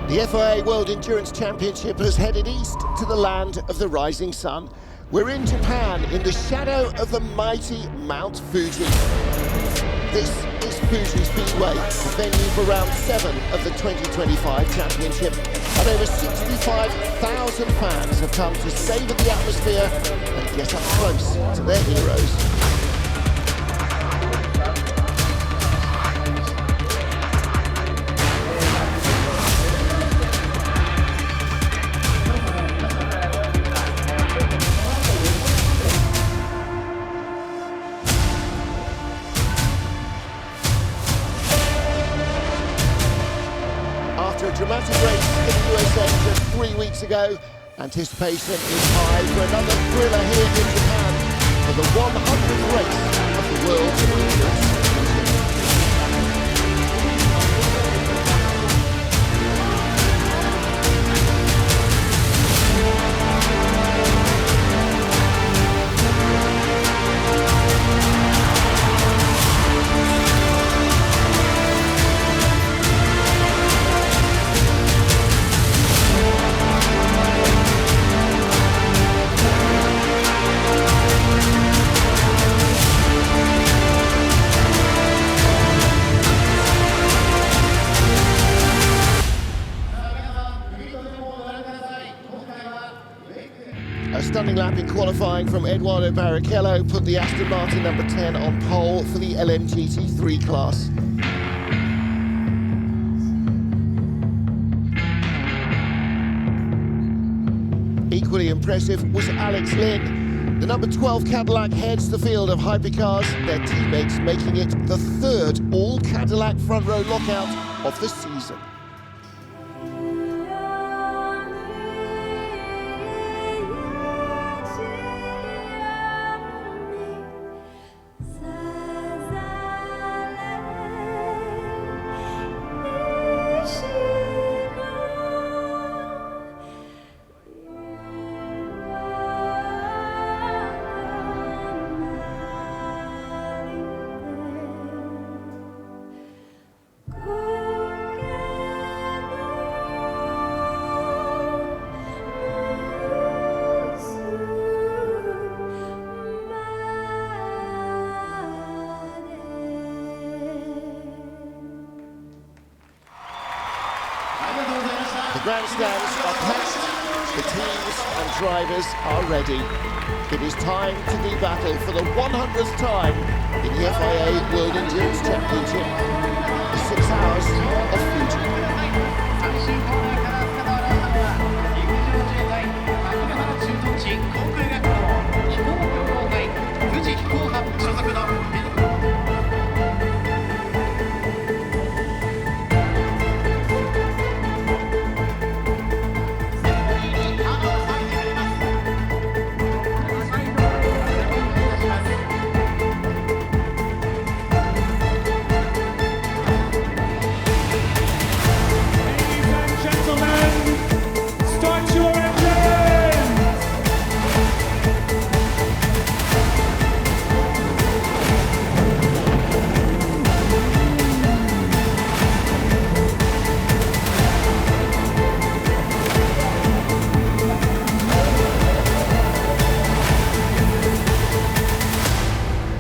The FIA World Endurance Championship has headed east to the land of the rising sun. We're in Japan, in the shadow of the mighty Mount Fuji. This is Fuji Speedway, the venue for round 7 of the 2025 championship. And over 65,000 fans have come to savour the atmosphere and get up close to their heroes. After a dramatic race in the USA just 3 weeks ago, anticipation is high for another thriller here in Japan for the 100th race of the World Endurance Championship. A stunning lap in qualifying from Eduardo Barrichello put the Aston Martin number 10 on pole for the LMGT3 class. Equally impressive was Alex Lynn. The number 12 Cadillac heads the field of hypercars, their teammates making it the third all-Cadillac front-row lockout of the season. The grandstands are packed, the teams and drivers are ready. It is time to do battle for the 100th time in the FIA World Endurance Championship, the 6 Hours of Fuji.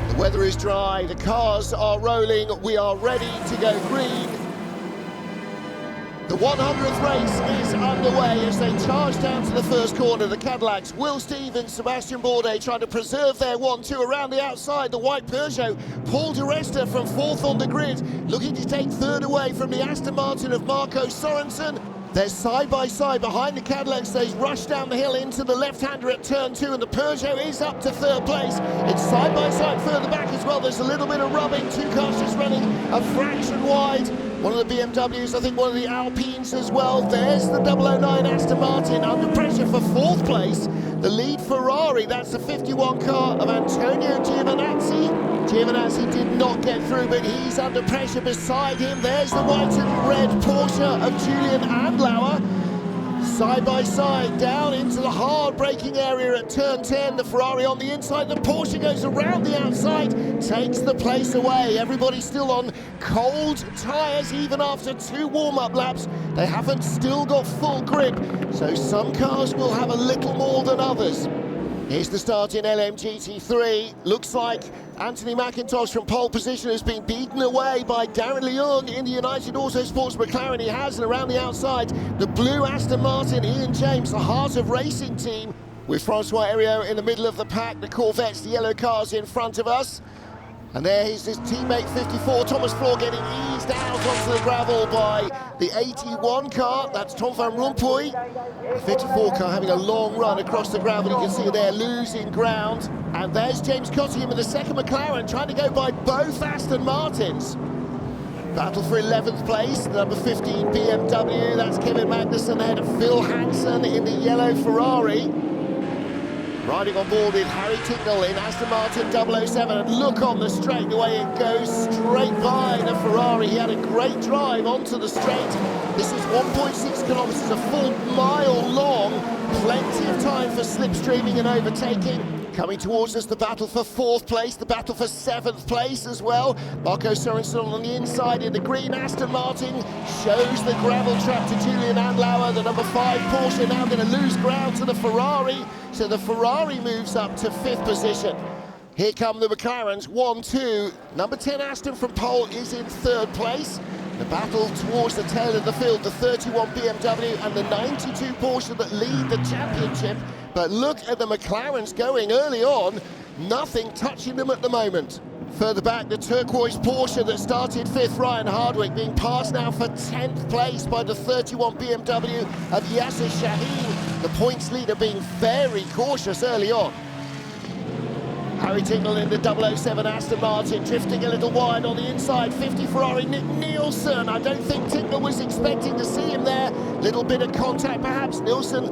The weather is dry, the cars are rolling, we are ready to go green. The 100th race is underway as they charge down to the first corner. The Cadillacs, Will Stevens, Sebastian Bourdais trying to preserve their 1-2 around the outside. The white Peugeot, Paul di Resta from 4th on the grid, looking to take 3rd away from the Aston Martin of Marco Sorensen. They're side by side behind the Cadillacs. They rush down the hill into the left-hander at turn 2, and the Peugeot is up to 3rd place. It's side by side further back as well. There's a little bit of rubbing. 2 cars just running a fraction wide. One of the BMWs, I think one of the Alpines as well. There's the 009 Aston Martin under pressure for 4th place. The lead Ferrari, that's the 51 car of Antonio Giovinazzi. Giovinazzi did not get through, but he's under pressure beside him. There's the white and red Porsche of Julian Andlauer. Side by side, down into the hard braking area at turn 10. The Ferrari on the inside, the Porsche goes around the outside, takes the place away. Everybody still on cold tyres, even after 2 warm-up laps. They haven't still got full grip, so some cars will have a little more than others. Here's the start in LMGT3. Looks like Anthony McIntosh from pole position has been beaten away by Darren Leung in the United Autosports McLaren. He has, and around the outside, the blue Aston Martin, Ian James, the heart of racing team, with Francois Heriot in the middle of the pack. The Corvettes, the yellow cars in front of us. And there is his teammate 54, Thomas Floor, getting eased out onto the gravel by the 81 car. That's Tom van Rompuy. The 54 car having a long run across the gravel. You can see they're losing ground. And there's James Cota in the second McLaren, trying to go by both Aston Martins. Battle for 11th place, the number 15 BMW. That's Kevin Magnussen ahead of Phil Hansen in the yellow Ferrari. Riding on board with Harry Tincknell in Aston Martin 007, and look on the straight, the way it goes straight by the Ferrari. He had a great drive onto the straight. This is 1.6 kilometres, a full mile long, plenty of time for slipstreaming and overtaking. Coming towards us, the battle for 4th place, the battle for 7th place as well. Marco Sorensen on the inside in the green Aston Martin shows the gravel trap to Julian Andlauer. The number 5 Porsche now going to lose ground to the Ferrari, so the Ferrari moves up to 5th position. Here come the McLarens, 1-2. Number 10 Aston from pole is in 3rd place. The battle towards the tail of the field, the 31 BMW and the 92 Porsche that lead the championship. But look at the McLarens going early on, nothing touching them at the moment. Further back, the turquoise Porsche that started 5th, Ryan Hardwick, being passed now for 10th place by the 31 BMW of Yasser Shaheen. The points leader being very cautious early on. Harry Tincknell in the 007 Aston Martin, drifting a little wide on the inside. 50 Ferrari, Nick Nielsen. I don't think Tincknell was expecting to see him there. Little bit of contact perhaps. Nielsen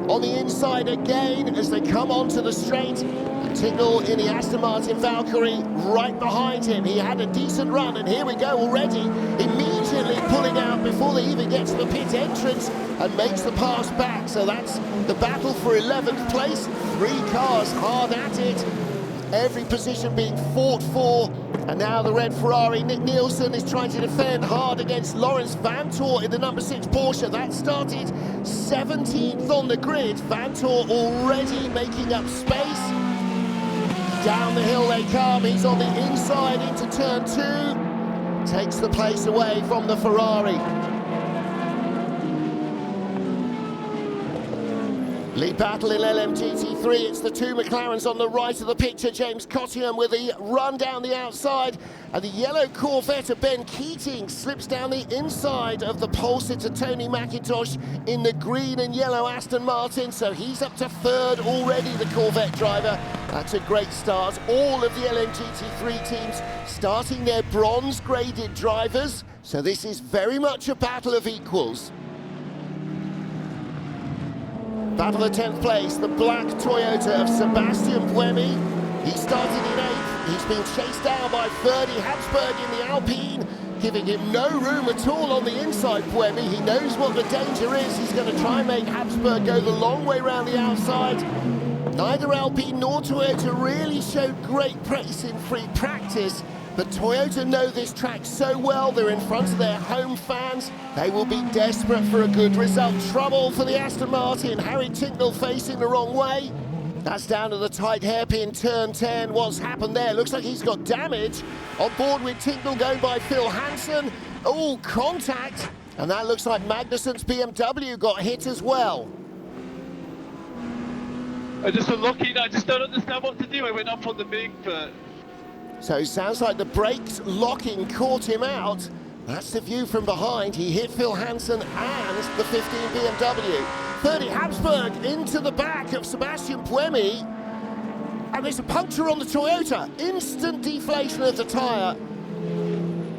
on the inside again as they come onto the straight. And Tincknell in the Aston Martin Valkyrie right behind him. He had a decent run, and here we go already. Immediately pulling out before they even get to the pit entrance and makes the pass back. So that's the battle for 11th place. 3 cars hard at it. Every position being fought for, and now the red Ferrari. Nick Nielsen is trying to defend hard against Lawrence Vantor in the number 6 Porsche. That started 17th on the grid. Vantor already making up space. Down the hill they come. He's on the inside into turn 2. Takes the place away from the Ferrari. Lead battle in LMGT3, it's the 2 McLarens on the right of the picture. James Cottingham with a run down the outside, and the yellow Corvette of Ben Keating slips down the inside of the pole sitter Tony McIntosh in the green and yellow Aston Martin, so he's up to 3rd already, the Corvette driver. That's a great start. All of the LMGT3 teams starting their bronze graded drivers, so this is very much a battle of equals. Battle of 10th place, the black Toyota of Sebastian Buemi. He started in 8th. He's been chased down by Ferdi Habsburg in the Alpine, giving him no room at all on the inside, Buemi. He knows what the danger is. He's going to try and make Habsburg go the long way around the outside. Neither Alpine nor Toyota really showed great pace in free practice, but Toyota know this track so well. They're in front of their home fans. They will be desperate for a good result. Trouble for the Aston Martin. Harry Tincknell facing the wrong way. That's down to the tight hairpin turn 10. What's happened there? Looks like he's got damage. On board with Tincknell going by Phil Hansen. Oh, contact. And that looks like Magnussen's BMW got hit as well. I'm just unlucky. I just don't understand what to do. I went up on the big, but... So it sounds like the brakes locking caught him out. That's the view from behind. He hit Phil Hansen and the 15 BMW. Ferdi Habsburg into the back of Sebastian Buemi. And there's a puncture on the Toyota. Instant deflation of the tyre.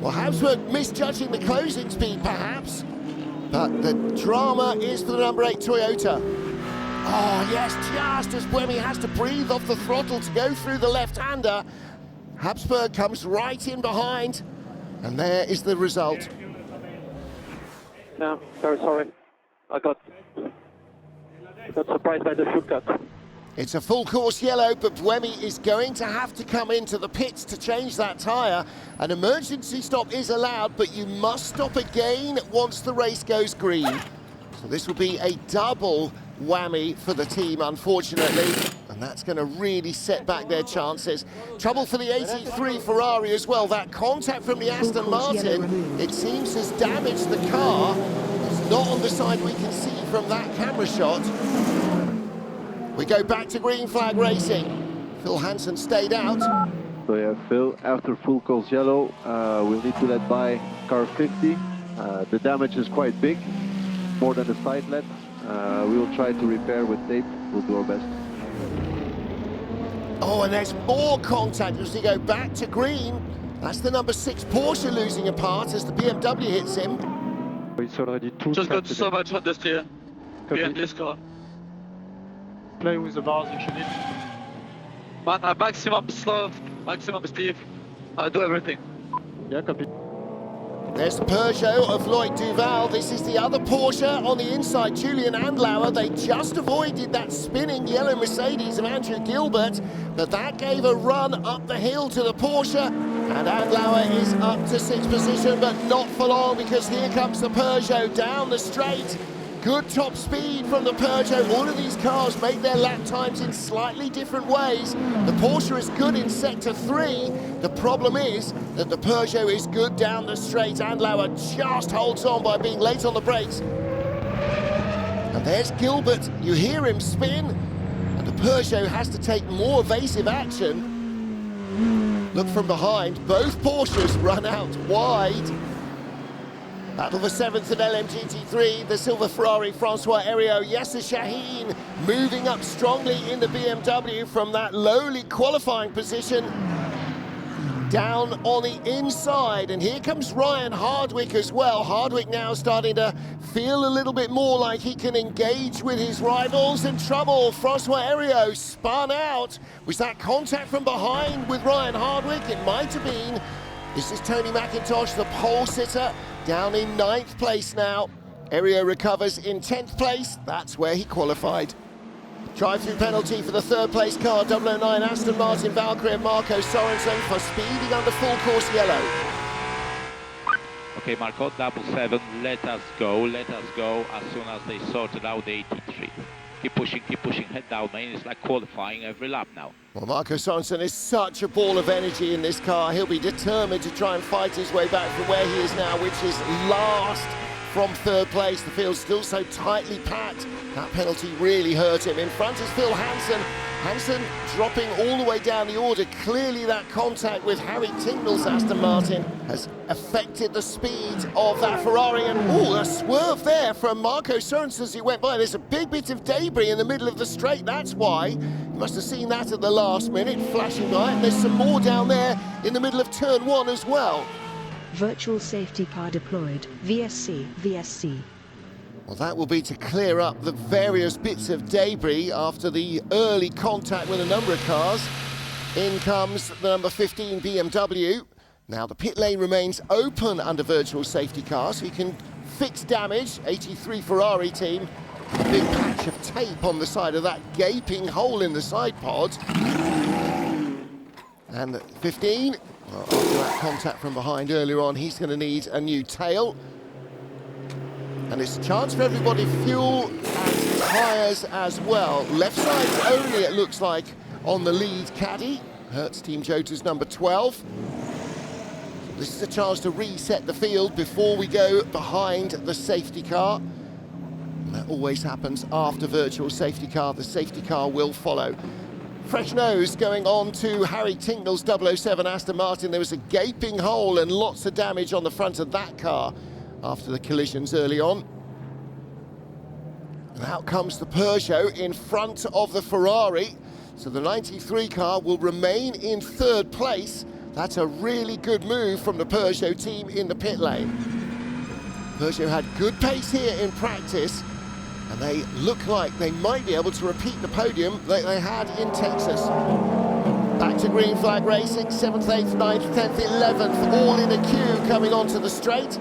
Well, Habsburg misjudging the closing speed, perhaps. But the drama is for the number 8 Toyota. Oh, yes, just as Buemi has to breathe off the throttle to go through the left-hander, Habsburg comes right in behind, and there is the result. No, very sorry. I got Not surprised by the fuel cut. It's a full course yellow, but Buemi is going to have to come into the pits to change that tyre. An emergency stop is allowed, but you must stop again once the race goes green. So this will be a double whammy for the team, unfortunately, and that's going to really set back their chances. Trouble for the 83 Ferrari as well. That contact from the Aston Martin, it seems, has damaged the car. It's not on the side we can see from that camera shot. We go back to green flag racing. Phil Hansen stayed out. So yeah, Phil, after full course yellow, we'll need to let by car 50. The damage is quite big, more than the side let. We will try to repair with tape. We'll do our best. Oh, and there's more contact as we go back to green. That's the number 6 Porsche losing a part as the BMW hits him. It's already two. Just got so much understeer behind this car. Play with the bars if you need. Man, maximum slow, maximum speed. I do everything. Yeah, copy. There's the Peugeot of Lloyd Duval. This is the other Porsche on the inside, Julian Andlauer. They just avoided that spinning yellow Mercedes of Andrew Gilbert, but that gave a run up the hill to the Porsche, and Andlauer is up to 6th position, but not for long, because here comes the Peugeot down the straight. Good top speed from the Peugeot. All of these cars make their lap times in slightly different ways. The Porsche is good in sector 3. The problem is that the Peugeot is good down the straight. Andlauer just holds on by being late on the brakes. And there's Gilbert. You hear him spin. And the Peugeot has to take more evasive action. Look from behind. Both Porsches run out wide. Battle for 7th at LMGT3, the silver Ferrari, Francois Heriot, Yasser Shaheen moving up strongly in the BMW from that lowly qualifying position down on the inside. And here comes Ryan Hardwick as well. Hardwick now starting to feel a little bit more like he can engage with his rivals. In trouble, Francois Heriot spun out. Was that contact from behind with Ryan Hardwick? It might have been. This is Tony McIntosh, the pole sitter, down in 9th place now. Heriot recovers in 10th place. That's where he qualified. Drive-through penalty for the 3rd place car, 009 Aston Martin Valkyrie and Marco Sorensen for speeding under full course yellow. Okay, Marco, 777, let us go as soon as they sorted out the 83. Keep pushing, head down, man. It's like qualifying every lap now. Well, Marco Sorensen is such a ball of energy in this car. He'll be determined to try and fight his way back from where he is now, which is last from 3rd place. The field's still so tightly packed. That penalty really hurt him. In front is Phil Hansen. Hansen dropping all the way down the order. Clearly that contact with Harry Tincknell's Aston Martin has affected the speed of that Ferrari. And a swerve there from Marco Sorensen as he went by. There's a big bit of debris in the middle of the straight. That's why. You must have seen that at the last minute, flashing by. And there's some more down there in the middle of turn 1 as well. Virtual safety car deployed. VSC. Well, that will be to clear up the various bits of debris after the early contact with a number of cars. In comes the number 15 BMW. Now the pit lane remains open under virtual safety car, so you can fix damage. 83 Ferrari team. A big patch of tape on the side of that gaping hole in the side pod. And 15, well, after that contact from behind earlier on, he's going to need a new tail. And it's a chance for everybody, fuel and tyres as well. Left side's only, it looks like, on the lead caddy. Hertz Team Jota's number 12. So this is a chance to reset the field before we go behind the safety car. And that always happens after virtual safety car. The safety car will follow. Fresh nose going on to Harry Tincknell's 007 Aston Martin. There was a gaping hole and lots of damage on the front of that car after the collisions early on. And out comes the Peugeot in front of the Ferrari. So the 93 car will remain in 3rd place. That's a really good move from the Peugeot team in the pit lane. Peugeot had good pace here in practice, and they look like they might be able to repeat the podium like they had in Texas. Back to green flag racing, 7th, 8th, 9th, 10th, 11th, all in a queue coming onto the straight.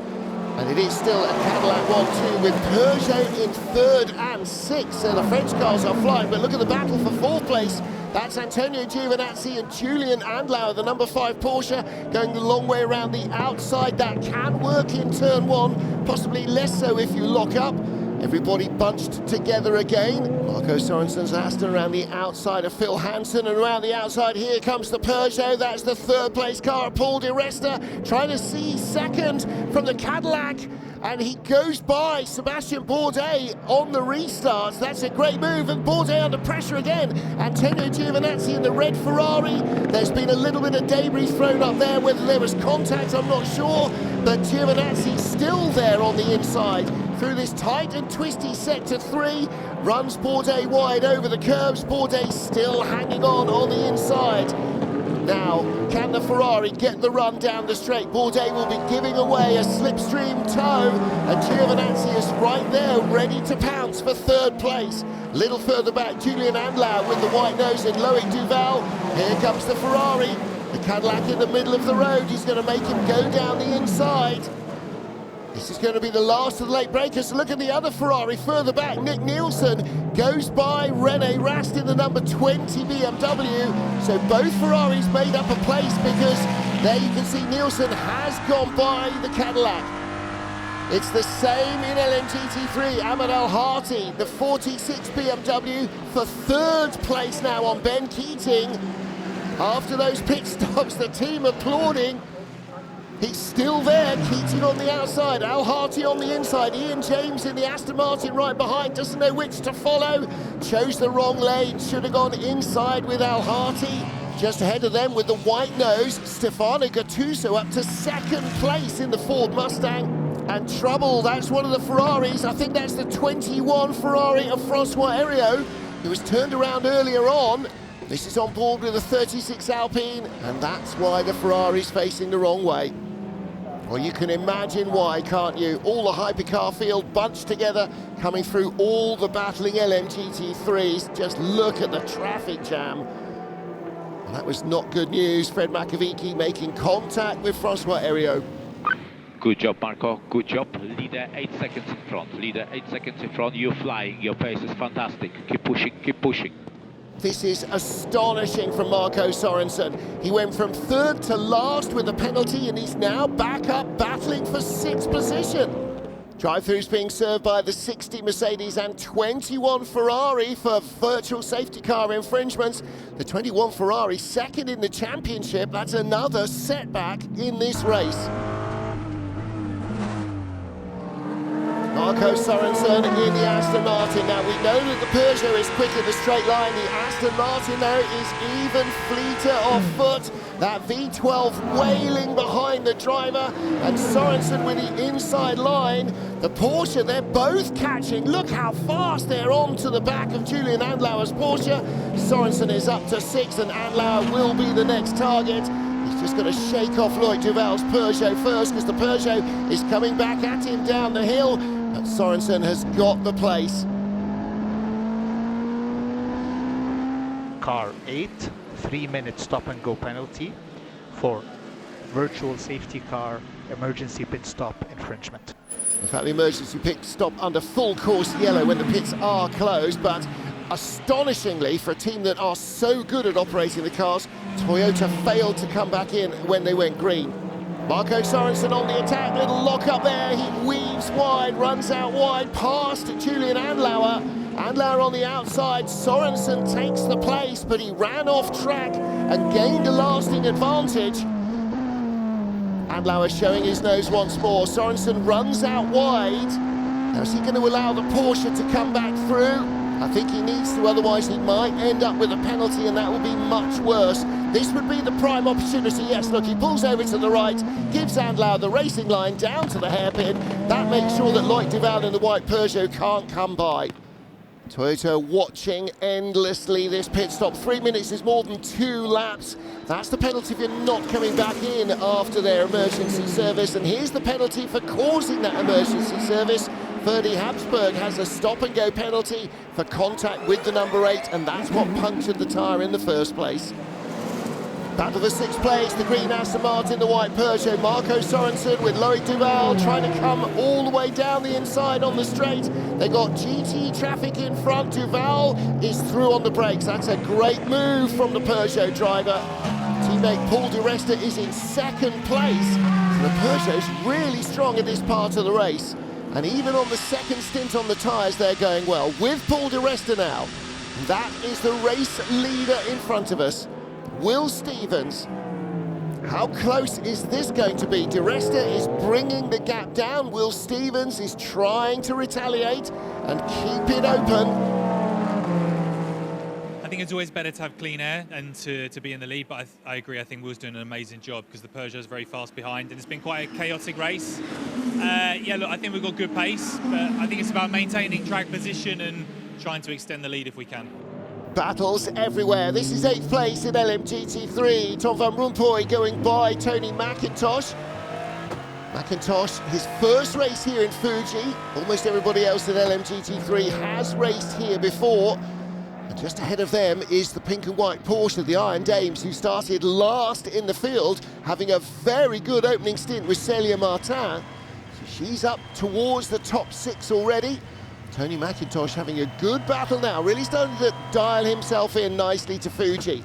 And it is still a Cadillac 1-2 with Peugeot in third and sixth. So the French cars are flying, but look at the battle for fourth place. That's Antonio Giovinazzi and Julian Andlauer, the number 5 Porsche, going the long way around the outside. That can work in turn 1, possibly less so if you lock up. Everybody bunched together again. Marco Sorensen's Aston around the outside of Phil Hansen, and around the outside here comes the Peugeot. That's the third place car. Paul Di Resta trying to see second from the Cadillac, and he goes by Sebastian Bourdais on the restarts. That's a great move, and Bourdais under pressure again. Antonio Giovinazzi in the red Ferrari. There's been a little bit of debris thrown up there. Whether there was contact, I'm not sure, but Giovinazzi still there on the inside. Through this tight and twisty sector 3, runs Bourdais wide over the curbs. Bourdais still hanging on the inside. Now, can the Ferrari get the run down the straight? Bourdais will be giving away a slipstream tow, and Giovinazzi is right there, ready to pounce for third place. Little further back, Julian Andlauer with the white nose and Loic Duval. Here comes the Ferrari. The Cadillac in the middle of the road. He's going to make him go down the inside. This is going to be the last of the late breakers. Look at the other Ferrari further back. Nick Nielsen goes by René Rast in the number 20 BMW. So both Ferraris made up a place, because there you can see Nielsen has gone by the Cadillac. It's the same in LMGT3. Ahmed Al-Hati, the 46 BMW, for third place now on Ben Keating. After those pit stops, the team applauding. He's still there, Keating on the outside, Al-Hati on the inside, Ian James in the Aston Martin right behind, doesn't know which to follow, chose the wrong lane, should have gone inside with Al-Hati. Just ahead of them with the white nose, Stefano Gattuso up to second place in the Ford Mustang. And trouble, that's one of the Ferraris, I think that's the 21 Ferrari of Francois Heriot, who was turned around earlier on. This is on board with a 36 Alpine, and that's why the Ferrari's facing the wrong way. Well, you can imagine why, can't you? All the hypercar field bunched together, coming through all the battling LMGT3s. Just look at the traffic jam. Well, that was not good news. Fred Makovici making contact with Francois Heriot. Good job, Marco, good job. Leader 8 seconds in front. Leader 8 seconds in front. You're flying, your pace is fantastic. Keep pushing, keep pushing. This is astonishing from Marco Sorensen. He went from third to last with a penalty, and he's now back up battling for 6th position. Drive-throughs being served by the 60 Mercedes and 21 Ferrari for virtual safety car infringements. The 21 Ferrari second in the championship. That's another setback in this race. Marco Sorensen in the Aston Martin. Now, we know that the Peugeot is quick in the straight line. The Aston Martin, though, is even fleeter off foot. That V12 wailing behind the driver, and Sorensen with the inside line. The Porsche, they're both catching. Look how fast they're on to the back of Julian Andlauer's Porsche. Sorensen is up to 6th, and Andlauer will be the next target. He's just got to shake off Loic Duval's Peugeot first, because the Peugeot is coming back at him down the hill. But Sorensen has got the place. Car 8, 3-minute stop and go penalty for virtual safety car emergency pit stop infringement. In fact, the emergency pit stop under full course yellow when the pits are closed, but astonishingly, for a team that are so good at operating the cars, Toyota failed to come back in when they went green. Marco Sorensen on the attack, little lock up there, he weaves wide, runs out wide, past Julian Andlauer. Andlauer on the outside, Sorensen takes the place, but he ran off track and gained a lasting advantage. Andlauer showing his nose once more, Sorensen runs out wide. Now, is he going to allow the Porsche to come back through? I think he needs to, otherwise he might end up with a penalty, and that will be much worse. This would be the prime opportunity. Yes, look, he pulls over to the right, gives Andlauer the racing line down to the hairpin. That makes sure that Loic Duval in the white Peugeot can't come by. Toyota watching endlessly this pit stop. 3 minutes is more than 2 laps. That's the penalty if you're not coming back in after their emergency service. And here's the penalty for causing that emergency service. Ferdy Habsburg has a stop-and-go penalty for contact with the number 8, and that's what punctured the tyre in the first place. Battle for sixth place, the green Aston Martin, the white Peugeot. Marco Sorensen with Loic Duval trying to come all the way down the inside on the straight. They got GT traffic in front. Duval is through on the brakes. That's a great move from the Peugeot driver. Teammate Paul di Resta is in second place. So the Peugeot's really strong in this part of the race. And even on the second stint on the tyres, they're going well. With Paul di Resta now, that is the race leader in front of us. Will Stevens. How close is this going to be? Di Resta is bringing the gap down. Will Stevens is trying to retaliate and keep it open. I think it's always better to have clean air and to be in the lead, but I agree. I think Will's doing an amazing job because the Peugeot is very fast behind, and it's been quite a chaotic race. Yeah, look, I think we've got good pace, but I think it's about maintaining track position and trying to extend the lead if we can. Battles everywhere. This is 8th place in LMGT3. Tom van Rompuy going by Tony McIntosh. McIntosh, his first race here in Fuji. Almost everybody else in LMGT3 has raced here before. And just ahead of them is the pink and white Porsche, the Iron Dames, who started last in the field, having a very good opening stint with Célia Martin. So she's up towards the top 6 already. Tony McIntosh having a good battle now, really starting to dial himself in nicely to Fuji.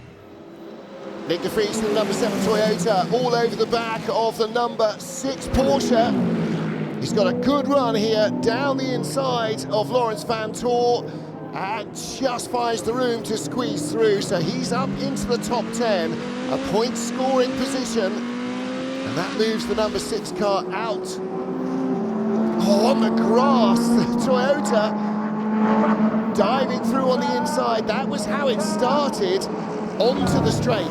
Nick de Vries to the number 7 Toyota, all over the back of the number 6 Porsche. He's got a good run here down the inside of Laurens Vanthoor and just finds the room to squeeze through, so he's up into the top 10, a point scoring position, and that moves the number 6 car out. Oh, on the grass, the Toyota diving through on the inside. That was how it started, onto the straight.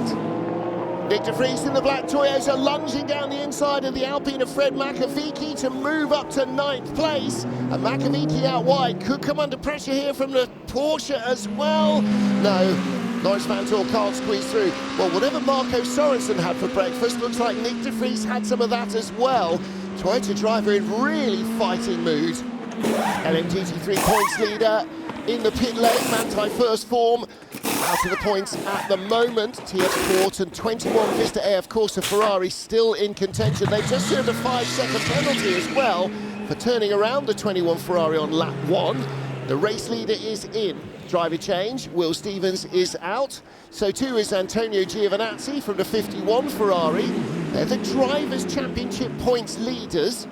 Nick de Vries in the black Toyota lunging down the inside of the Alpine of Fred Makovici to move up to 9th place. And Makovici out wide could come under pressure here from the Porsche as well. No, Laurens Vanthoor can't squeeze through. Well, whatever Marco Sorensen had for breakfast, looks like Nick de Vries had some of that as well. Toyota driver in really fighting mood. LMGT3 points leader in the pit lane. Manthey first form. Out of the points at the moment. TF Port and 21 Vista AF Corsa Ferrari still in contention. They just served a 5-second penalty as well for turning around the 21 Ferrari on lap 1. The race leader is in. Driver change. Will Stevens is out. So too is Antonio Giovinazzi from the 51 Ferrari. They're the Drivers' Championship points leaders.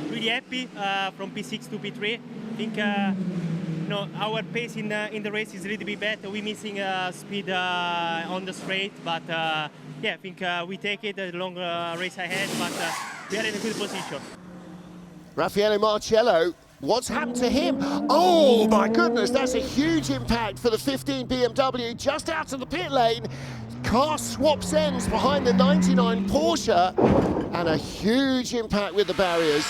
Really happy from P6 to P3. I think our pace in the race is a little bit better. We're missing speed on the straight, but yeah, I think we take it a long race ahead, but we are in a good position. Raffaele Marcello, what's happened to him? Oh my goodness, that's a huge impact for the 15 BMW just out of the pit lane. Car swaps ends behind the 99 Porsche, and a huge impact with the barriers.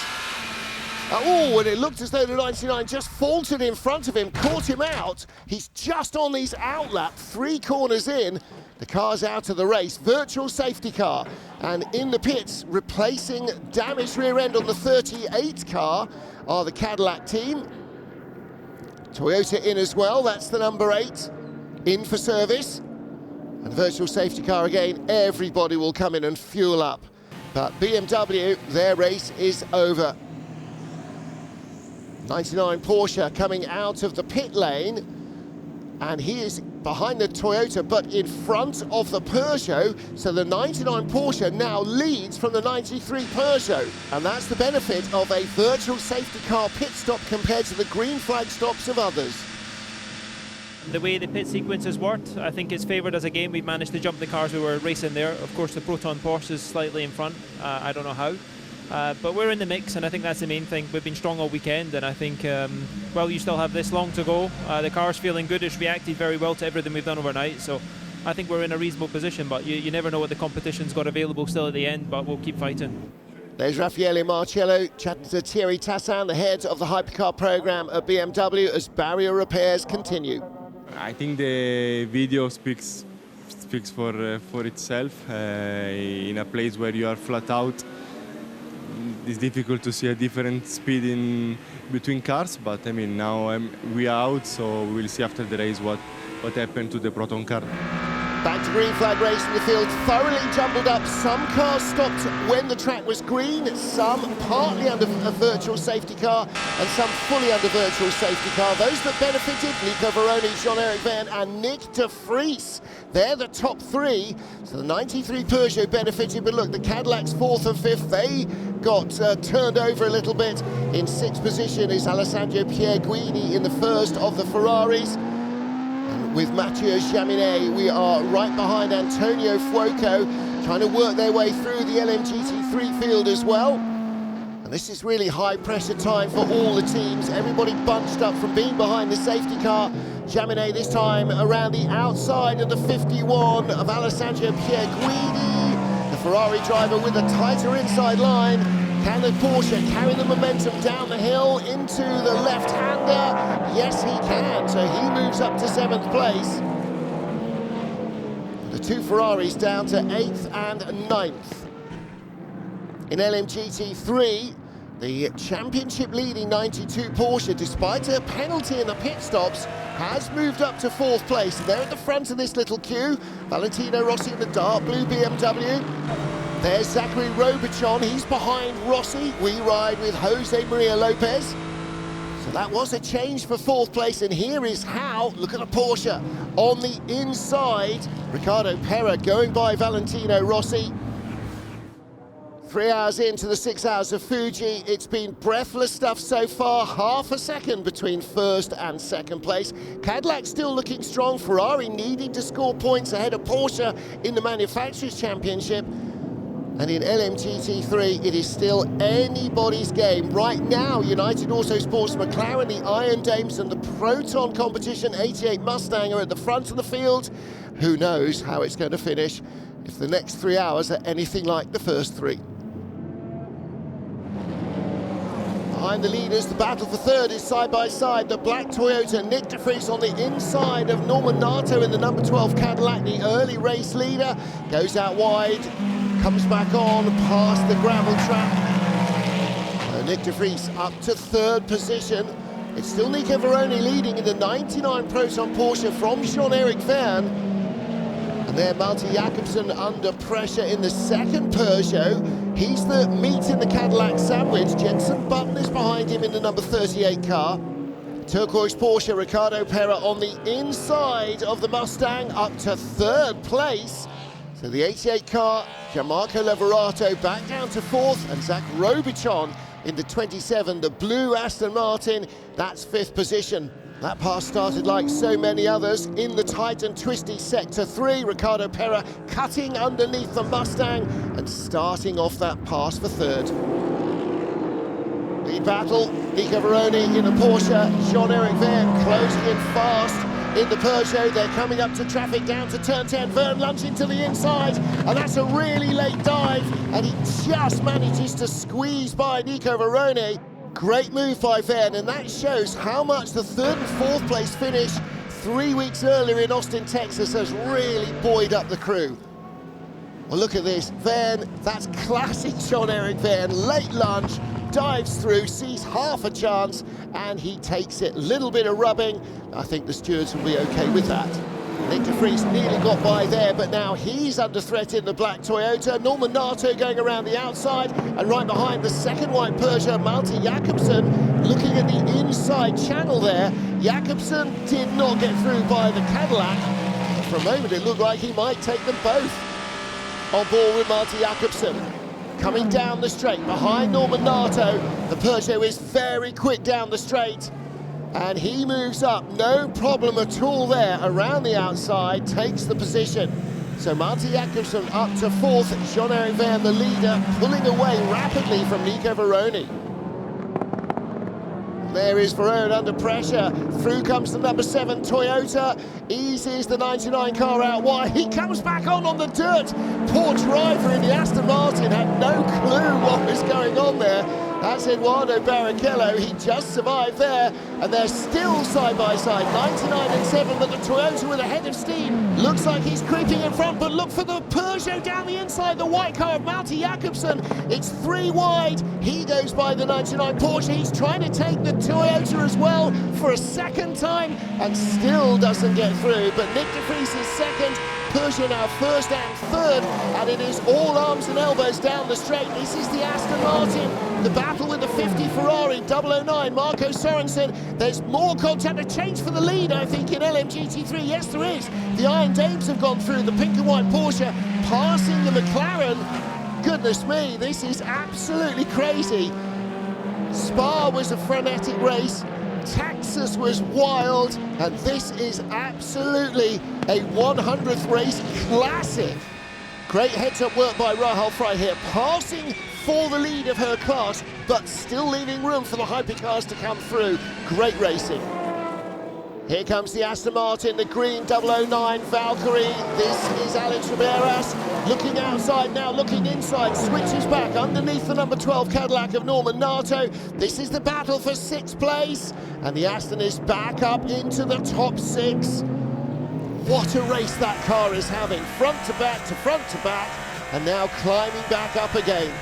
Oh, and it looked as though the 99 just faltered in front of him, caught him out. He's just on these outlap, 3 corners in. The car's out of the race, virtual safety car. And in the pits, replacing damaged rear end on the 38 car are the Cadillac team. Toyota in as well, that's the number 8, in for service. And virtual safety car again, everybody will come in and fuel up. But BMW, their race is over. 99 Porsche coming out of the pit lane, and he is behind the Toyota but in front of the Peugeot, so the 99 Porsche now leads from the 93 Peugeot, and that's the benefit of a virtual safety car pit stop compared to the green flag stops of others. The way the pit sequence has worked, I think it's favoured us again. We've managed to jump the cars we were racing there. Of course, the Proton Porsche is slightly in front. I don't know how. But we're in the mix, and I think that's the main thing. We've been strong all weekend, and I think, well, you still have this long to go. The car's feeling good. It's reacted very well to everything we've done overnight. So I think we're in a reasonable position, but you never know what the competition's got available still at the end, but we'll keep fighting. There's Raffaele Marcello chatting to Thierry Tassin, the head of the Hypercar program at BMW, as barrier repairs continue. I think the video speaks for itself. In a place where you are flat out, it's difficult to see a different speed in between cars, but I mean, now we are out, so we'll see after the race what happened to the Proton car. Back to green flag race in the field, thoroughly jumbled up. Some cars stopped when the track was green, some partly under a virtual safety car, and some fully under virtual safety car. Those that benefited, Nico Veroni, Jean-Eric Verne and Nick de Vries. They're the top three. So the 93 Peugeot benefited, but look, the Cadillac's 4th and 5th, they got turned over a little bit. In 6th position is Alessandro Pierguidi in the first of the Ferraris. With Mathieu Jaminet, we are right behind Antonio Fuoco, trying to work their way through the LMGT3 field as well. And this is really high pressure time for all the teams. Everybody bunched up from being behind the safety car. Jaminet this time around the outside of the 51 of Alessandro Pierguidi. The Ferrari driver with a tighter inside line. Can the Porsche carry the momentum down the hill into the left-hander? Yes, he can, so he moves up to 7th place. The two Ferraris down to 8th and 9th. In LMGT3, the championship leading 92 Porsche, despite a penalty in the pit stops, has moved up to 4th place. They're at the front of this little queue. Valentino Rossi in the dark blue BMW. There's Zachary Robichon, he's behind Rossi. We ride with Jose Maria Lopez. So that was a change for 4th place, and here is how, look at the Porsche on the inside. Ricardo Pera going by Valentino Rossi. 3 hours into the 6 hours of Fuji, it's been breathless stuff so far. Half a second between 1st and 2nd place. Cadillac still looking strong, Ferrari needing to score points ahead of Porsche in the Manufacturers' Championship. And in LMGT3, it is still anybody's game. Right now, United Autosports, McLaren, the Iron Dames and the Proton Competition 88 Mustang are at the front of the field. Who knows how it's going to finish if the next 3 hours are anything like the first 3. Behind the leaders, the battle for 3rd is side by side. The black Toyota, Nick de Vries on the inside of Norman Nato in the number 12 Cadillac, the early race leader. Goes out wide, comes back on past the gravel trap. Nick de Vries up to 3rd position. It's still Nico Veroni leading in the 99 Proton Porsche from Jean-Eric Verne. And there Malte Jakobsen under pressure in the 2nd Peugeot. He's the meat in the Cadillac sandwich. Jenson Button is behind him in the number 38 car. Turquoise Porsche, Ricardo Pera on the inside of the Mustang up to 3rd place. So the 88 car, Gianmarco Lavorato back down to 4th, and Zach Robichon in the 27, the blue Aston Martin, that's 5th position. That pass started like so many others in the tight and twisty Sector 3. Ricardo Pera cutting underneath the Mustang and starting off that pass for 3rd. Lead battle, Nico Veroni in the Porsche, Jean-Eric Verne closing in fast. In the Peugeot, they're coming up to traffic down to turn 10. Verne lunging to the inside, and that's a really late dive, and he just manages to squeeze by Nico Veroni. Great move by Verne, and that shows how much the 3rd and 4th place finish 3 weeks earlier in Austin, Texas has really buoyed up the crew. Well, look at this, Verne, that's classic Jean-Eric Verne, late lunge, dives through, sees half a chance, and he takes it. Little bit of rubbing. I think the stewards will be okay with that. Nick de Vries nearly got by there, but now he's under threat in the black Toyota. Norman Nato going around the outside, and right behind the 2nd white Peugeot, Malte Jakobsen looking at the inside channel there. Jakobsen did not get through by the Cadillac. For a moment it looked like he might take them both. On board with Malte Jakobsen. Coming down the straight behind Norman Nato. The Peugeot is very quick down the straight, and he moves up, no problem at all there, around the outside, takes the position. So Malte Jakobsen up to 4th, Jean-Eric Verne the leader, pulling away rapidly from Nico Veroni. There is Verone under pressure. Through comes the number 7 Toyota. Eases the 99 car out wide. He comes back on the dirt. Poor driver in the Aston Martin had no clue what was going on there. That's Eduardo Barrichello. He just survived there, and they're still side by side, 99 and 7, but the Toyota with a head of steam. Looks like he's creeping in front, but look for the Peugeot down the inside, the white car of Malte Jakobsen. It's 3 wide. He goes by the 99 Porsche. He's trying to take the Toyota as well for a second time and still doesn't get through. But Nick de Vries is 2nd, Peugeot now first and third, and it is all arms and elbows down the straight. This is the Aston Martin, the battle with the 50 Ferrari, 009, Marco Sorensen. There's more contact, a change for the lead, I think, in LMGT3. Yes, there is. The Iron Dames have gone through, the pink and white Porsche passing the McLaren. Goodness me, this is absolutely crazy. Spa was a frenetic race, Texas was wild, and this is absolutely a 100th race classic. Great heads-up work by Rahal Fry here, passing for the lead of her class, but still leaving room for the hypercars to come through. Great racing. Here comes the Aston Martin, the green 009 Valkyrie. This is Alex Riberas looking outside now, looking inside, switches back underneath the number 12 Cadillac of Norman Nato. This is the battle for 6th place, and the Aston is back up into the top 6. What a race that car is having, front to back, and now climbing back up again.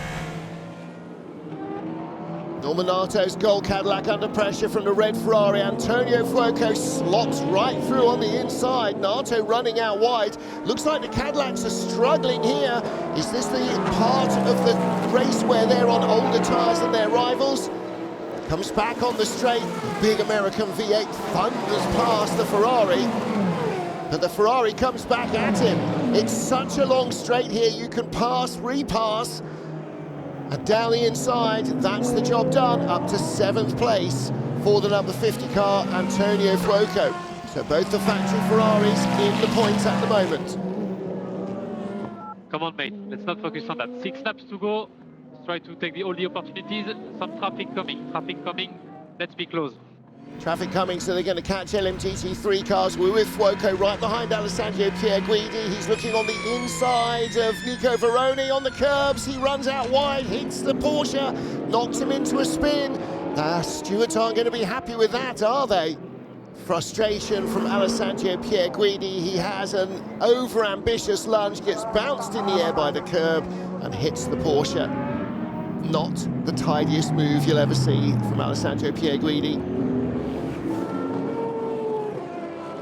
Norman Nato's gold Cadillac under pressure from the red Ferrari. Antonio Fuoco slots right through on the inside. Nato running out wide. Looks like the Cadillacs are struggling here. Is this the part of the race where they're on older tyres than their rivals? Comes back on the straight. Big American V8 thunders past the Ferrari. But the Ferrari comes back at him. It's such a long straight here. You can pass, repass. And down the inside, that's the job done, up to 7th place for the number 50 car, Antonio Fuoco. So both the factory Ferraris in the points at the moment. Come on, mate, let's not focus on that. 6 laps to go. Let's try to take all the opportunities. Some traffic coming. Let's be close. Traffic coming, so they're going to catch LMGT3 cars. We're with Fuoco right behind Alessandro Pierguidi. He's looking on the inside of Nico Veroni on the curbs. He runs out wide, hits the Porsche, knocks him into a spin. Stewards aren't going to be happy with that, are they? Frustration from Alessandro Pierguidi. He has an over-ambitious lunge, gets bounced in the air by the curb and hits the Porsche. Not the tidiest move you'll ever see from Alessandro Pierguidi.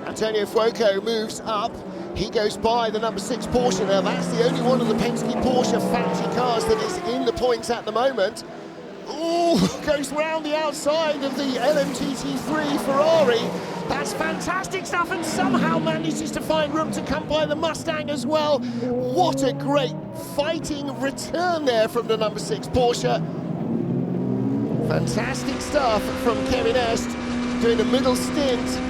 Antonio Fuoco moves up. He goes by the number 6 Porsche. Now that's the only one of the Penske Porsche factory cars that is in the points at the moment. Ooh, goes round the outside of the LMGT3 Ferrari. That's fantastic stuff, and somehow manages to find room to come by the Mustang as well. What a great fighting return there from the number 6 Porsche. Fantastic stuff from Kevin Est doing a middle stint.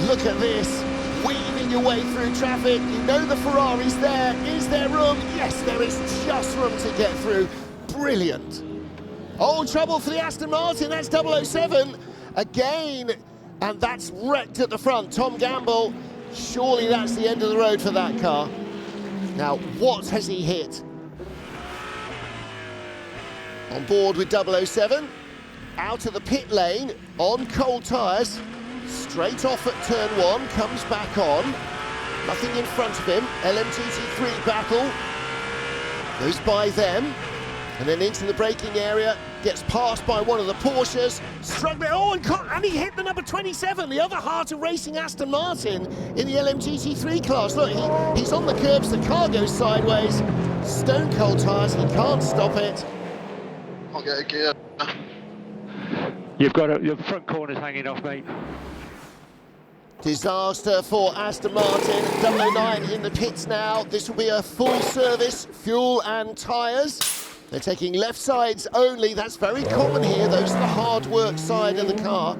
Look at this, weaving your way through traffic. You know the Ferrari's there. Is there room? Yes, there is just room to get through. Brilliant. Oh, trouble for the Aston Martin. That's 007 again. And that's wrecked at the front. Tom Gamble, surely that's the end of the road for that car. Now, what has he hit? On board with 007. Out of the pit lane on cold tyres. Straight off at turn 1, comes back on. Nothing in front of him. LMGT3 battle. Goes by them. And then into the braking area. Gets passed by one of the Porsches. Struggling. Oh, and he hit the number 27, the other heart of racing Aston Martin in the LMGT3 class. Look, he's on the curbs. The car goes sideways. Stone cold tyres. He can't stop it. I'll get a gear. You've got your front corner's hanging off, mate. Disaster for Aston Martin. 009 in the pits now. This will be a full service, fuel and tyres. They're taking left sides only. That's very common here. Those are the hard work side of the car.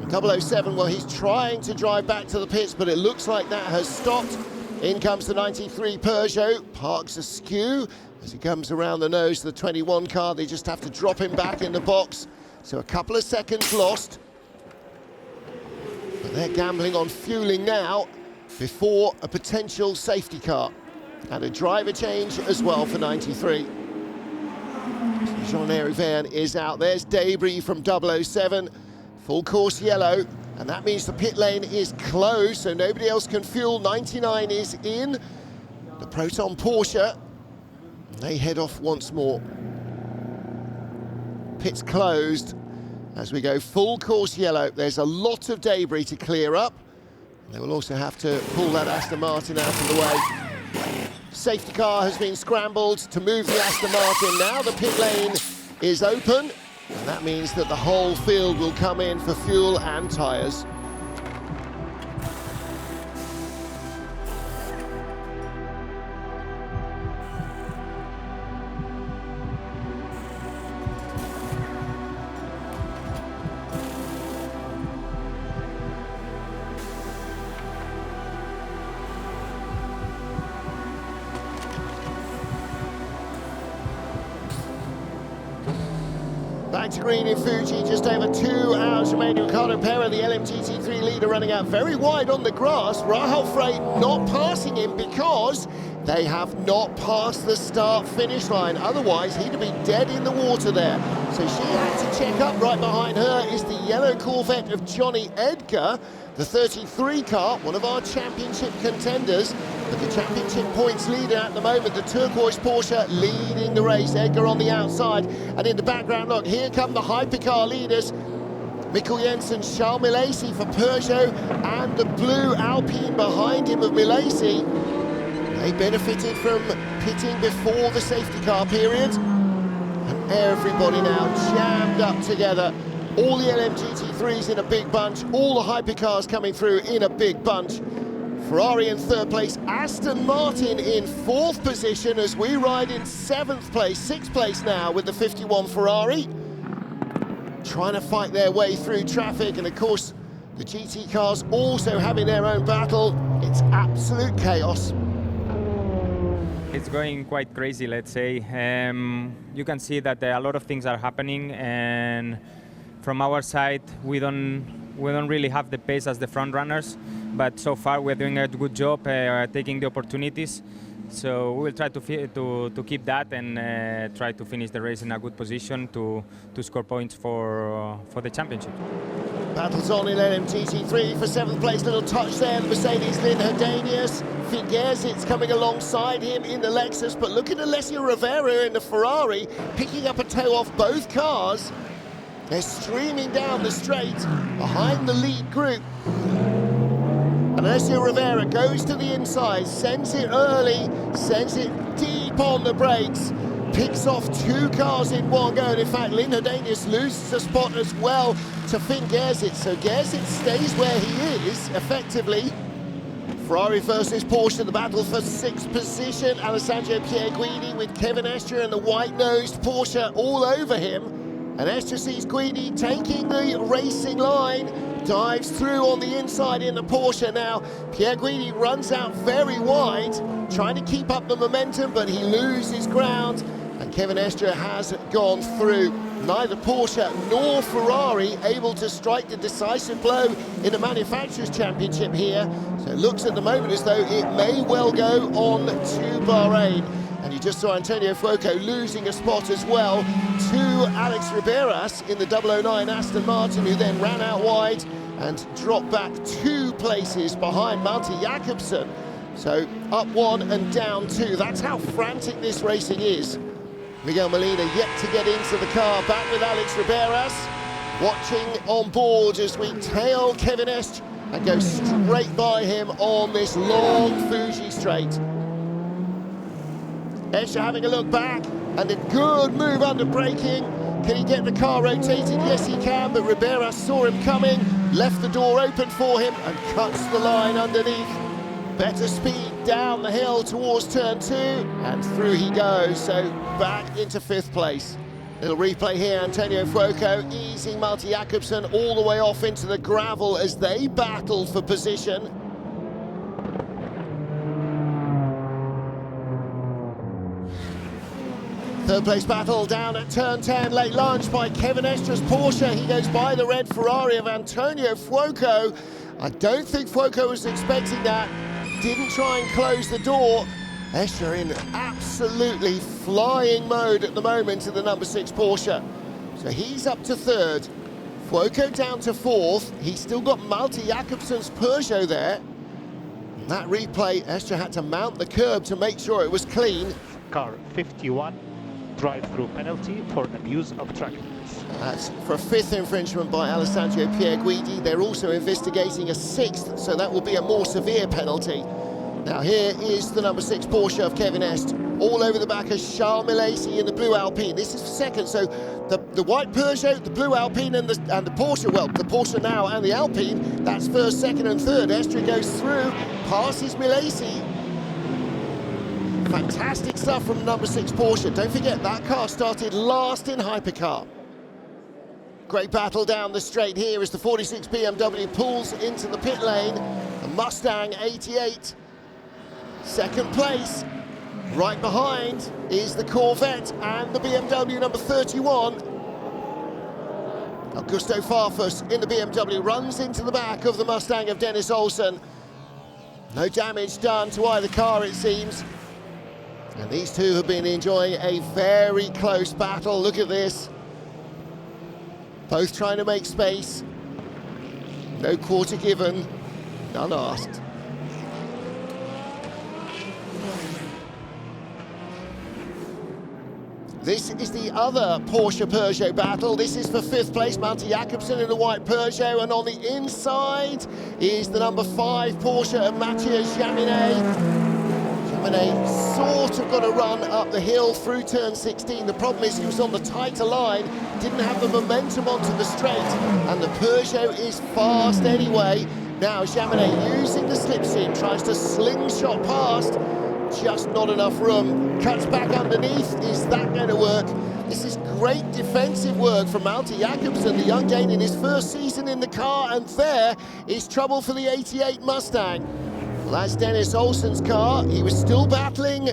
007, well, he's trying to drive back to the pits, but it looks like that has stopped. In comes the 93 Peugeot, parks askew. As he comes around the nose of the 21 car, they just have to drop him back in the box. So a couple of seconds lost. But they're gambling on fueling now before a potential safety car. And a driver change as well for 93. Jean-Eric Verne is out. There's debris from 007. Full course yellow. And that means the pit lane is closed, so nobody else can fuel. 99 is in. The Proton Porsche. They head off once more. Pit's closed as we go full course yellow. There's a lot of debris to clear up. They will also have to pull that Aston Martin out of the way. Safety car has been scrambled to move the Aston Martin. Now the pit lane is open, and that means that the whole field will come in for fuel and tyres. Back to green in Fuji, just over 2 hours remaining. Ricardo Pera, the LMGT3 leader, running out very wide on the grass. Rahal Freight not passing him because they have not passed the start-finish line. Otherwise, he'd have been dead in the water there. So she had to check up. Right behind her is the yellow Corvette of Johnny Edgar, the 33 car, one of our championship contenders, but the championship points leader at the moment, the turquoise Porsche leading the race. Edgar on the outside, and in the background, look, here come the hypercar leaders. Mikkel Jensen, Charles Milesi for Peugeot, and the blue Alpine behind him of Milesi. They benefited from pitting before the safety car period, and everybody now jammed up together. All the LMGT3s in a big bunch, all the hypercars coming through in a big bunch. Ferrari in third place, Aston Martin in fourth position as we ride in seventh place, sixth place now with the 51 Ferrari. Trying to fight their way through traffic, and of course the GT cars also having their own battle. It's absolute chaos. It's going quite crazy, let's say. You can see that a lot of things are happening, and from our side, we don't really have the pace as the front runners, but so far we're doing a good job taking the opportunities. So we will try to keep that and try to finish the race in a good position to score points for the championship. Battles on in LMGT3 for seventh place. Little touch there, the Mercedes Lynn Herdanius. Fingersitz coming alongside him in the Lexus, but look at Alessio Rivera in the Ferrari, picking up a toe off both cars. They're streaming down the straight behind the lead group. And Alessio Rivera goes to the inside, sends it early, sends it deep on the brakes, picks off two cars in one go. And in fact, Lynn Herdanius loses a spot as well to Finn Gersitz. So Gersitz stays where he is, effectively. Ferrari versus Porsche, the battle for sixth position. Alessandro Pierguidi with Kevin Estre and the white-nosed Porsche all over him. And Estre sees Guidi taking the racing line, dives through on the inside in the Porsche now. Pierguidi runs out very wide, trying to keep up the momentum, but he loses ground, and Kevin Estre has gone through. Neither Porsche nor Ferrari able to strike the decisive blow in the Manufacturers' Championship here. So it looks at the moment as though it may well go on to Bahrain. And you just saw Antonio Fuoco losing a spot as well to Alex Riberas in the 009 Aston Martin, who then ran out wide and dropped back 2 places behind Malte Jakobsen. So up 1 and down 2. That's how frantic this racing is. Miguel Molina yet to get into the car, back with Alex Riberas, watching on board as we tail Kevin Estre and go straight by him on this long Fuji straight. Estre having a look back, and a good move under braking. Can he get the car rotated? Yes, he can, but Riberas saw him coming, left the door open for him, and cuts the line underneath. Better speed down the hill towards turn 2, and through he goes, so back into 5th place. Little replay here, Antonio Fuoco easing Malte Jakobsen all the way off into the gravel as they battled for position. Third place battle down at turn 10, late launch by Kevin Estre's Porsche. He goes by the red Ferrari of Antonio Fuoco. I don't think Fuoco was expecting that. Didn't try and close the door. Estre in absolutely flying mode at the moment in the number 6 Porsche. So he's up to 3rd. Fuoco down to 4th. He's still got Malte Jakobsen's Peugeot there. In that replay, Estre had to mount the curb to make sure it was clean. Car 51. Drive-through penalty for abuse of track limits. That's for a 5th infringement by Alessandro Pierguidi. They're also investigating a 6th, so that will be a more severe penalty. Now here is the number 6 Porsche of Kevin Est, all over the back of Charles Milesi in the blue Alpine. This is for second, so the white Peugeot, the blue Alpine and the Porsche, well, the Porsche now and the Alpine, that's first, second and third. Estre goes through, passes Milesi. Fantastic stuff from number 6 Porsche. Don't forget, that car started last in Hypercar. Great battle down the straight here as the 46 BMW pulls into the pit lane. The Mustang 88, second place. Right behind is the Corvette and the BMW number 31. Augusto Farfus in the BMW runs into the back of the Mustang of Dennis Olsen. No damage done to either car, it seems. And these two have been enjoying a very close battle. Look at this. Both trying to make space. No quarter given, none asked. This is the other Porsche-Peugeot battle. This is for 5th place, Malte Jakobsen in the white Peugeot, and on the inside is the number 5 Porsche of Mathieu Jaminet. Jaminet sort of got a run up the hill through turn 16. The problem is he was on the tighter line, didn't have the momentum onto the straight, and the Peugeot is fast anyway. Now Jaminet using the slipstream, tries to slingshot past, just not enough room, cuts back underneath. Is that going to work? This is great defensive work from Malte Jakobsen, the young Dane in his first season in the car, and there is trouble for the 88 Mustang. Well, that's Dennis Olsen's car. He was still battling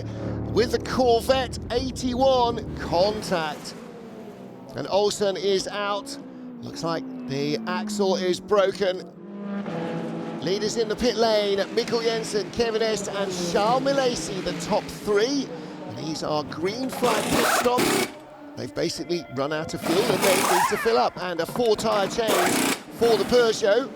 with the Corvette 81. Contact. And Olsen is out. Looks like the axle is broken. Leaders in the pit lane, Mikkel Jensen, Kevin Est and Charles Milesi, the top 3. And these are green flag pit stops. They've basically run out of fuel and they need to fill up. And a 4-tyre change for the Peugeot.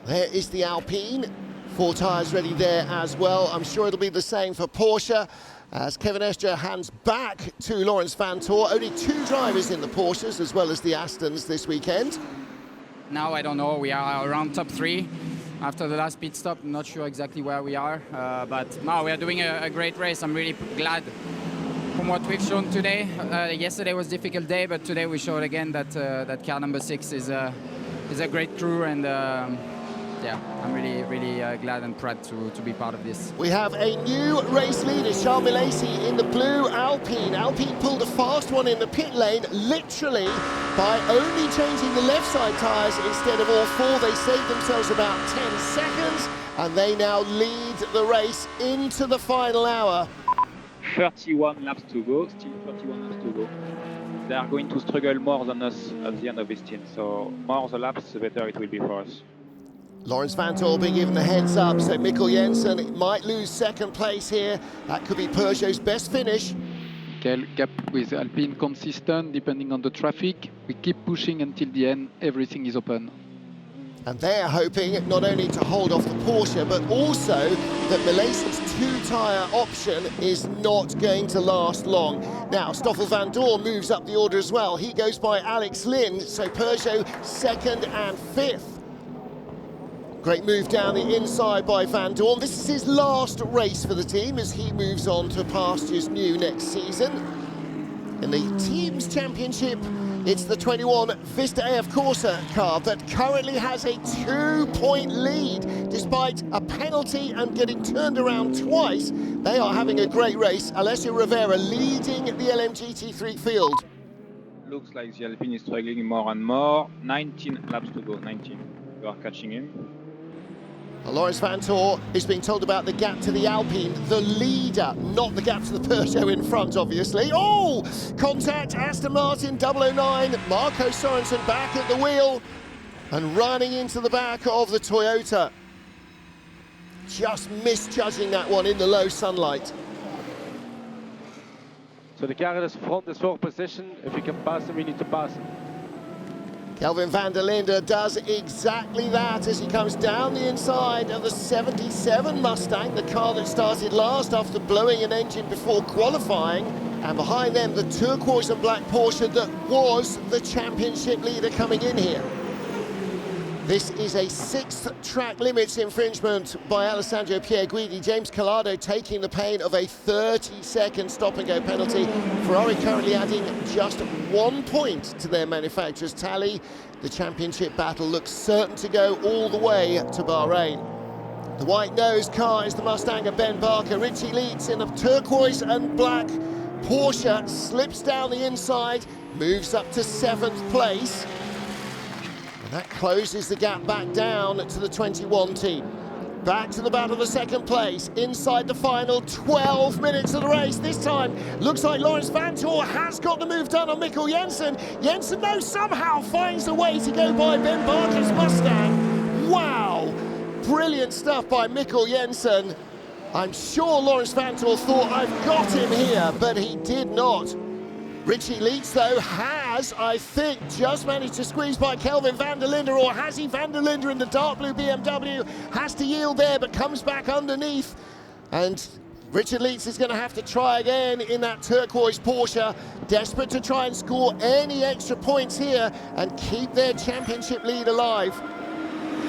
There is the Alpine. 4 tyres ready there as well. I'm sure it'll be the same for Porsche as Kevin Estre hands back to Laurens Vanthoor. Only 2 drivers in the Porsches as well as the Astons this weekend. Now I don't know, we are around top 3. After the last pit stop, I'm not sure exactly where we are, but now we are doing a great race. I'm really glad from what we've shown today. Yesterday was a difficult day, but today we showed again that that car number 6 is a great crew, and yeah, I'm really glad and proud to be part of this. We have a new race leader, Charles Milesi in the blue Alpine. Alpine pulled a fast one in the pit lane, literally by only changing the left side tyres instead of all 4. They saved themselves about 10 seconds, and they now lead the race into the final hour. 31 laps to go, still 31 laps to go. They are going to struggle more than us at the end of this stint, so more the laps, the better it will be for us. Laurens Vanthoor being given the heads up, so Mikkel Jensen might lose second place here. That could be Peugeot's best finish. Gap with Alpine consistent, depending on the traffic. We keep pushing until the end, everything is open. And they're hoping not only to hold off the Porsche, but also that Milesi's 2-tyre option is not going to last long. Now, Stoffel Vandoorne moves up the order as well. He goes by Alex Lynn, so Peugeot 2nd and 5th. Great move down the inside by Vandoorne. This is his last race for the team as he moves on to pastures new next season. In the Teams Championship, it's the 21 Vista AF Corsa car that currently has a 2-point lead. Despite a penalty and getting turned around twice, they are having a great race. Alessio Rivera leading the LMGT3 field. Looks like the Alpine is struggling more and more. 19 laps to go, 19. We are catching him. Laurens Vanthoor is being told about the gap to the Alpine, the leader, not the gap to the Peugeot in front, obviously. Oh! Contact, Aston Martin 009, Marco Sorensen back at the wheel and running into the back of the Toyota. Just misjudging that one in the low sunlight. So the car in his front is 4th position. If we can pass him, we need to pass him. Kelvin van der Linde does exactly that as he comes down the inside of the 77 Mustang, the car that started last after blowing an engine before qualifying. And behind them, the turquoise and black Porsche that was the championship leader coming in here. This is a 6th track limits infringement by Alessandro Pierguidi. James Calado taking the pain of a 30-second stop-and-go penalty. Ferrari currently adding just 1 point to their manufacturer's tally. The championship battle looks certain to go all the way to Bahrain. The white-nosed car is the Mustang of Ben Barker. Richie Leeds in a turquoise and black Porsche slips down the inside, moves up to 7th place. That closes the gap back down to the 21 team. Back to the battle for 2nd place, inside the final 12 minutes of the race. This time, looks like Laurens Vanthoor has got the move done on Mikkel Jensen. Jensen, though, somehow finds a way to go by Ben Barker's Mustang. Wow, brilliant stuff by Mikkel Jensen. I'm sure Laurens Vanthoor thought, I've got him here, but he did not. Richie Leeds, though, has, I think, just managed to squeeze by Kelvin van der Linde, or has he? Van der Linde in the dark blue BMW has to yield there, but comes back underneath. And Richard Leeds is going to have to try again in that turquoise Porsche, desperate to try and score any extra points here and keep their championship lead alive.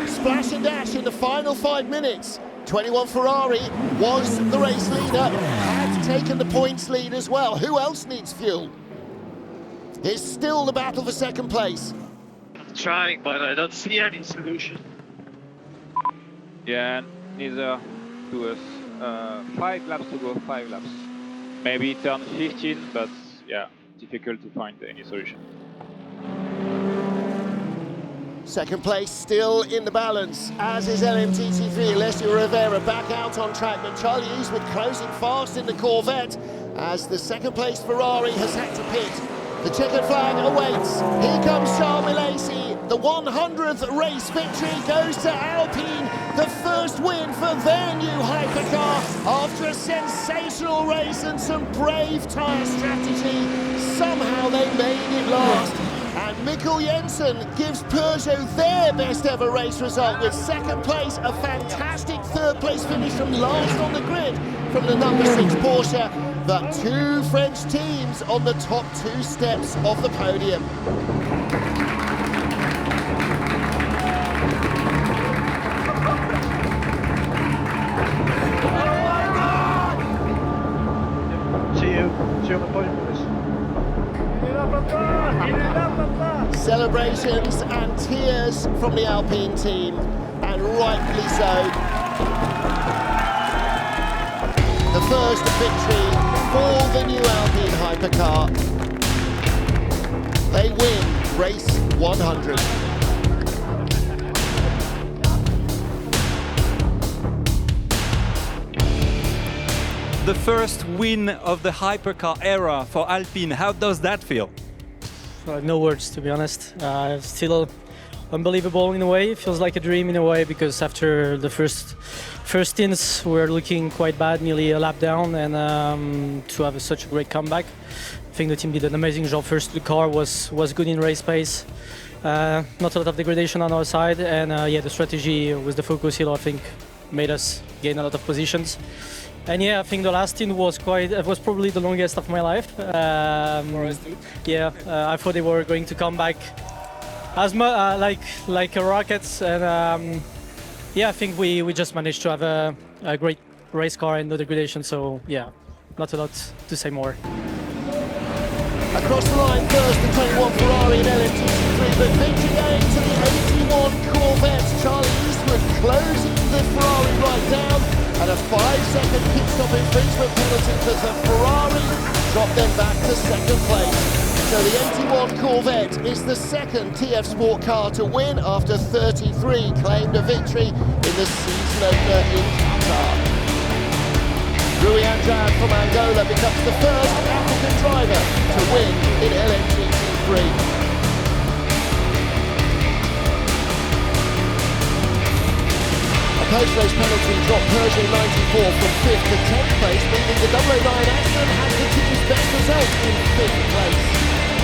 Splash and dash in the final 5 minutes. 21 Ferrari was the race leader, had taken the points lead as well. Who else needs fuel? It's still the battle for 2nd place. I'm trying, but I don't see any solution. Yeah, neither to us. 5 laps to go, 5 laps. Maybe turn 15, but yeah, difficult to find any solution. 2nd place still in the balance, as is LMGT3. Alessio Rivera back out on track, but Charlie Eastwood closing fast in the Corvette as the 2nd place Ferrari has had to pit. The checkered flag awaits. Here comes Charles Milesi. The 100th race victory goes to Alpine. The first win for their new hypercar after a sensational race and some brave tyre strategy. Somehow they made it last. And Mikkel Jensen gives Peugeot their best ever race result with 2nd place, a fantastic 3rd place finish from last on the grid from the number 6 Porsche, but 2 French teams on the top 2 steps of the podium. See you on the podium, boys. Celebrations and tears from the Alpine team, and rightly so. The first victory for the new Alpine hypercar. They win race 100. The first win of the hypercar era for Alpine. How does that feel? No words, to be honest. Still unbelievable in a way. It feels like a dream in a way, because after the first stints we were looking quite bad, nearly a lap down, and to have such a great comeback. I think the team did an amazing job. First, the car was good in race pace. Not a lot of degradation on our side, and yeah, the strategy with the focus hill, I think, made us gain a lot of positions. And yeah, I think the last stint was probably the longest of my life. For us too. Yeah, I thought they were going to come back as much like a rockets, and yeah, I think we just managed to have a great race car and no degradation. So yeah, not a lot to say more. Across the line first, the 21 Ferrari and LMGT3, but victory going to the 81 Corvette. Charlie Eastwood closing the Ferrari right down, and a 5-second pit stop infringement penalty for the Ferrari dropped them back to 2nd place. So the 81 Corvette is the 2nd TF Sport car to win after 33 claimed a victory in the season opener in Qatar. Rui Andrade from Angola becomes the first African driver to win in LMGT3. A post-race penalty dropped Peugeot 94 from 5th to 10th place, meaning the 009 Aston has the team's best result in 5th place.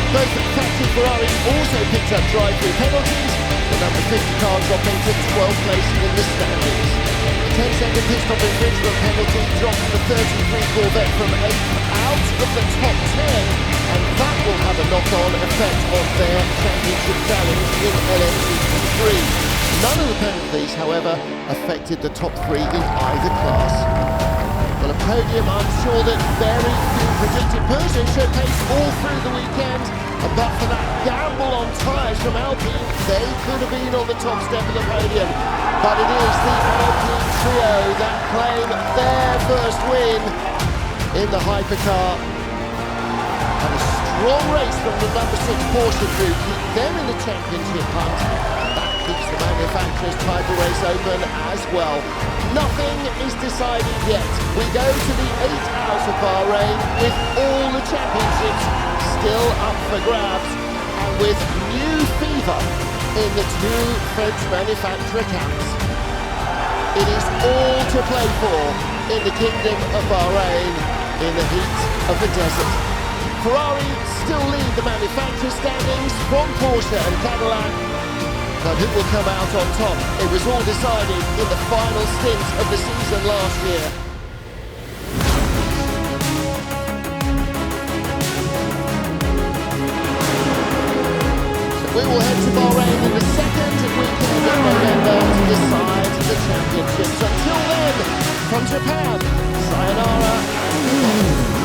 Both factory Ferraris also picked up drive-through penalties. The number 50 car dropping to 12th place in the standings. A 10-second pit stop infringement penalty dropped the 33 Corvette from 8th out of the top 10, and that will have a knock-on effect on their championship challenge in LMGT3. None of the penalties, however, affected the top 3 in either class. Well, a podium I'm sure that very few predicted. Peugeot showed pace all through the weekend, but for that gamble on tyres from Alpine, they could have been on the top step of the podium. But it is the Alpine trio that claim their first win in the Hypercar. And a strong race from the number 6 Porsche crew keep them in the championship hunt. That keeps the manufacturer's title race open as well. Nothing is decided yet. We go to the 8 Hours of Bahrain with all the championships still up for grabs, and with new fever in the 2 French manufacturer camps. It is all to play for in the Kingdom of Bahrain in the heat of the desert. Ferrari still lead the manufacturer standings from Porsche and Cadillac, but who will come out on top? It was all decided in the final stint of the season last year. So we will head to Bahrain in the second weekend of November to decide the championships. Until then, from Japan, sayonara and goodbye.